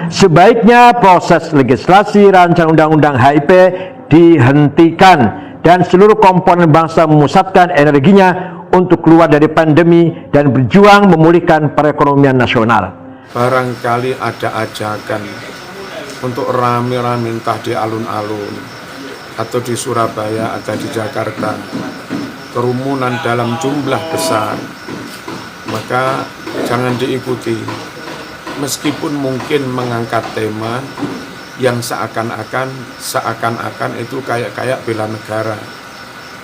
Sebaiknya proses legislasi rancangan undang-undang HIP dihentikan dan seluruh komponen bangsa memusatkan energinya untuk keluar dari pandemi dan berjuang memulihkan perekonomian nasional. Barangkali ada ajakan untuk rame-rame entah di alun-alun atau di Surabaya atau di Jakarta, kerumunan dalam jumlah besar, maka jangan diikuti. Meskipun mungkin mengangkat tema yang seakan-akan itu kayak bela negara,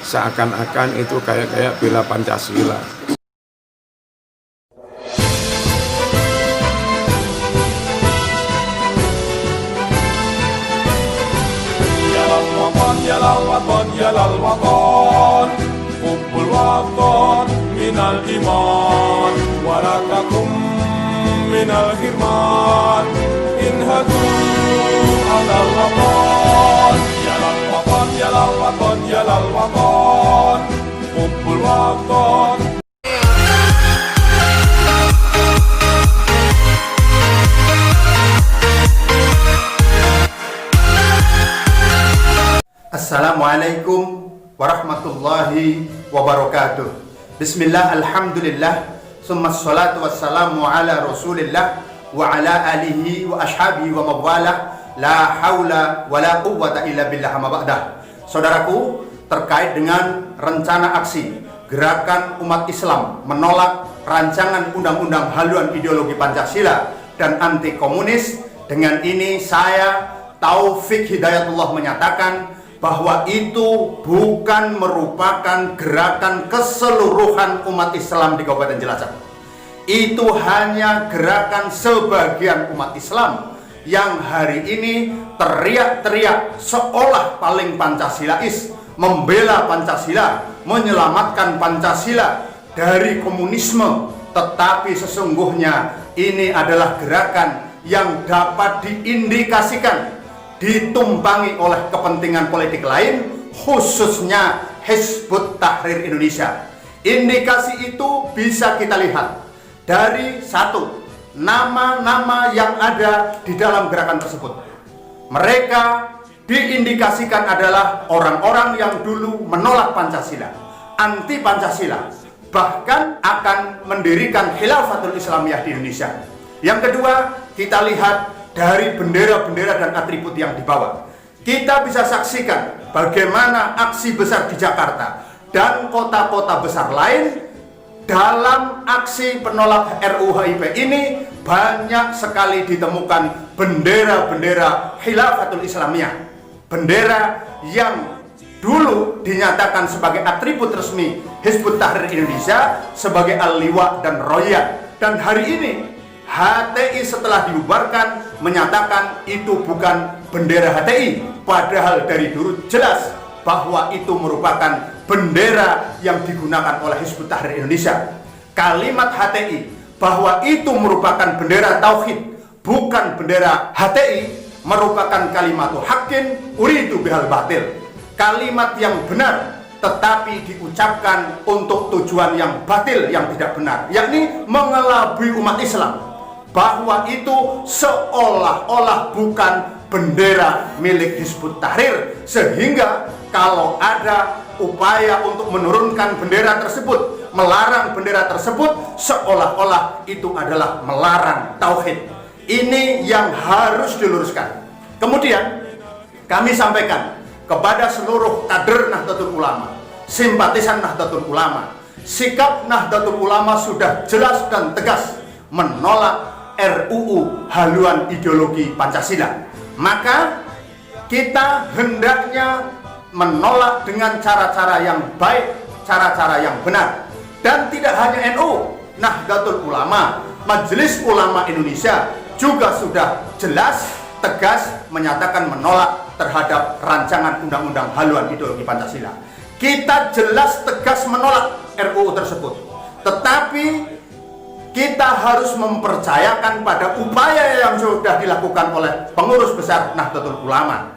seakan-akan itu kayak bela Pancasila. Yalal waton, hubbul waton minal iman, warakakum minal hirman, inhadu alal waton, yalal waton, yalal waton, yalal waton, hubbul waton. Assalamualaikum warahmatullahi wabarakatuh. Bismillah, alhamdulillah, summa salatu wassalamu ala rasulillah wa ala alihi wa ashabihi wa mawalah. La hawla wa la quwwata illa billah ma ba'dah. Saudaraku, terkait dengan rencana aksi gerakan umat Islam menolak rancangan undang-undang haluan ideologi Pancasila dan anti komunis, dengan ini saya Taufik Hidayatullah menyatakan bahwa itu bukan merupakan gerakan keseluruhan umat Islam di Kabupaten Cilacap. Itu hanya gerakan sebagian umat Islam yang hari ini teriak-teriak seolah paling Pancasilais, membela Pancasila, menyelamatkan Pancasila dari komunisme. Tetapi sesungguhnya ini adalah gerakan yang dapat diindikasikan ditumpangi oleh kepentingan politik lain, khususnya Hizbut Tahrir Indonesia. Indikasi itu bisa kita lihat dari satu, nama-nama yang ada di dalam gerakan tersebut. Mereka diindikasikan adalah orang-orang yang dulu menolak Pancasila, anti Pancasila, bahkan akan mendirikan Khilafatul Islamiyah di Indonesia. Yang kedua, kita lihat dari bendera-bendera dan atribut yang dibawa. Kita bisa saksikan bagaimana aksi besar di Jakarta dan kota-kota besar lain. Dalam aksi penolak RUU HIP ini banyak sekali ditemukan bendera-bendera Khilafatul Islamiyah, bendera yang dulu dinyatakan sebagai atribut resmi Hizbut Tahrir Indonesia sebagai Al-Liwa dan Royat. Dan hari ini HTI setelah dibubarkan menyatakan itu bukan bendera HTI, padahal dari dulu jelas bahwa itu merupakan bendera yang digunakan oleh Hizbut Tahrir Indonesia. Kalimat HTI bahwa itu merupakan bendera tauhid, bukan bendera HTI, merupakan kalimatu haqqin uridu bihal batil. Kalimat yang benar tetapi diucapkan untuk tujuan yang batil, yang tidak benar, yakni mengelabui umat Islam, bahwa itu seolah-olah bukan bendera milik Hizbut Tahrir, sehingga kalau ada upaya untuk menurunkan bendera tersebut, melarang bendera tersebut, seolah-olah itu adalah melarang tauhid. Ini yang harus diluruskan. Kemudian kami sampaikan kepada seluruh kader Nahdlatul Ulama, simpatisan Nahdlatul Ulama, sikap Nahdlatul Ulama sudah jelas dan tegas menolak RUU haluan ideologi Pancasila. Maka kita hendaknya menolak dengan cara-cara yang baik, cara-cara yang benar. Dan tidak hanya NU, Nahdlatul Ulama, Majelis Ulama Indonesia juga sudah jelas, tegas menyatakan menolak terhadap rancangan undang-undang haluan ideologi Pancasila. Kita jelas tegas menolak RUU tersebut. Tetapi kita harus mempercayakan pada upaya yang sudah dilakukan oleh pengurus besar Nahdlatul Ulama.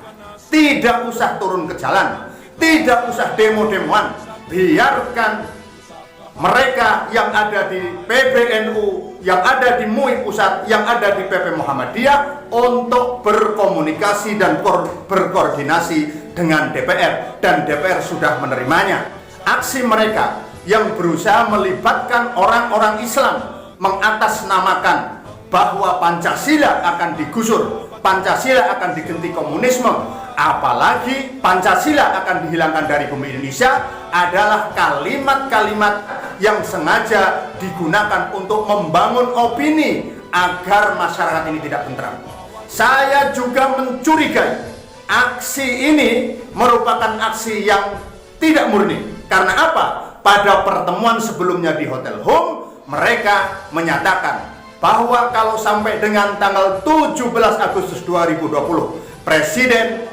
Tidak usah turun ke jalan, tidak usah demo-demoan. Biarkan mereka yang ada di PBNU, yang ada di MUI Pusat, yang ada di PP Muhammadiyah untuk berkomunikasi dan berkoordinasi dengan DPR, dan DPR sudah menerimanya. Aksi mereka yang berusaha melibatkan orang-orang Islam mengatasnamakan bahwa Pancasila akan digusur, Pancasila akan diganti komunisme, apalagi Pancasila akan dihilangkan dari bumi Indonesia, adalah kalimat-kalimat yang sengaja digunakan untuk membangun opini agar masyarakat ini tidak tentram. Saya juga mencurigai aksi ini merupakan aksi yang tidak murni. Karena apa? Pada pertemuan sebelumnya di Hotel Home, mereka menyatakan bahwa kalau sampai dengan tanggal 17 Agustus 2020 Presiden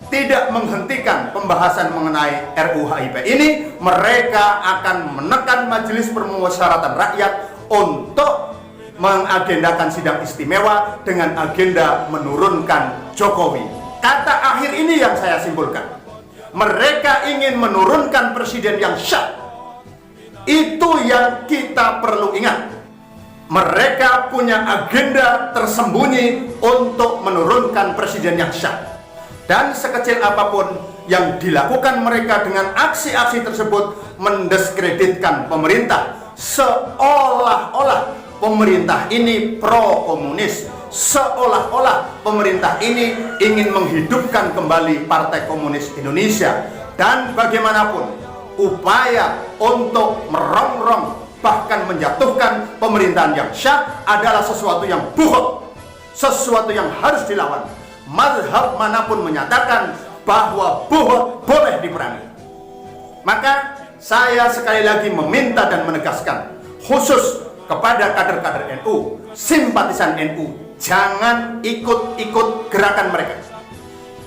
tidak menghentikan pembahasan mengenai RUU HIP ini, mereka akan menekan Majelis Permusyawaratan Rakyat untuk mengagendakan sidang istimewa dengan agenda menurunkan Jokowi. Kata akhir ini yang saya simpulkan. Mereka ingin menurunkan presiden yang syah. Itu yang kita perlu ingat. Mereka punya agenda tersembunyi untuk menurunkan presiden yang syah. Dan sekecil apapun yang dilakukan mereka dengan aksi-aksi tersebut mendiskreditkan pemerintah, seolah-olah pemerintah ini pro-komunis, seolah-olah pemerintah ini ingin menghidupkan kembali Partai Komunis Indonesia. Dan bagaimanapun upaya untuk merongrong bahkan menjatuhkan pemerintahan yang syah adalah sesuatu yang bohong, sesuatu yang harus dilawan. Mazhab manapun menyatakan bahwa bohong boleh diperangi. Maka saya sekali lagi meminta dan menegaskan khusus kepada kader-kader NU, simpatisan NU, jangan ikut-ikut gerakan mereka.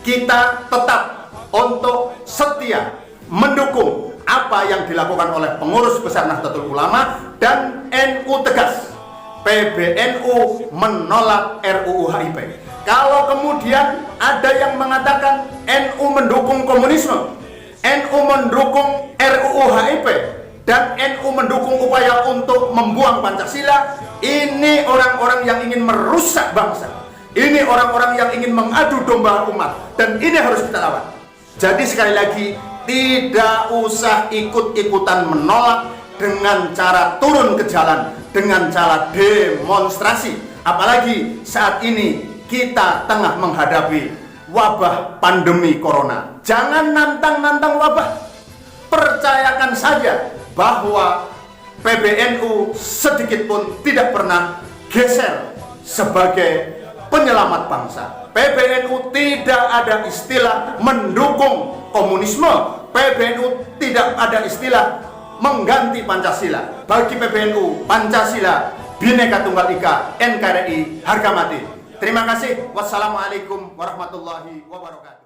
Kita tetap untuk setia mendukung apa yang dilakukan oleh pengurus besar Nahdlatul Ulama, dan NU tegas, PBNU menolak RUU HIP. Kalau kemudian ada yang mengatakan NU mendukung komunisme, NU mendukung RUU HIP, dan NU mendukung upaya untuk membuang Pancasila, ini orang-orang yang ingin merusak bangsa. Ini orang-orang yang ingin mengadu domba umat, dan ini harus kita lawan. Jadi sekali lagi, tidak usah ikut-ikutan menolak dengan cara turun ke jalan, dengan cara demonstrasi. Apalagi saat ini kita tengah menghadapi wabah pandemi corona. Jangan nantang-nantang wabah. Percayakan saja bahwa PBNU sedikit pun tidak pernah geser sebagai penyelamat bangsa. PBNU tidak ada istilah mendukung komunisme. PBNU tidak ada istilah mengganti Pancasila. Bagi PBNU, Pancasila, Bhinneka Tunggal Ika, NKRI, harga mati. Terima kasih. Wassalamualaikum warahmatullahi wabarakatuh.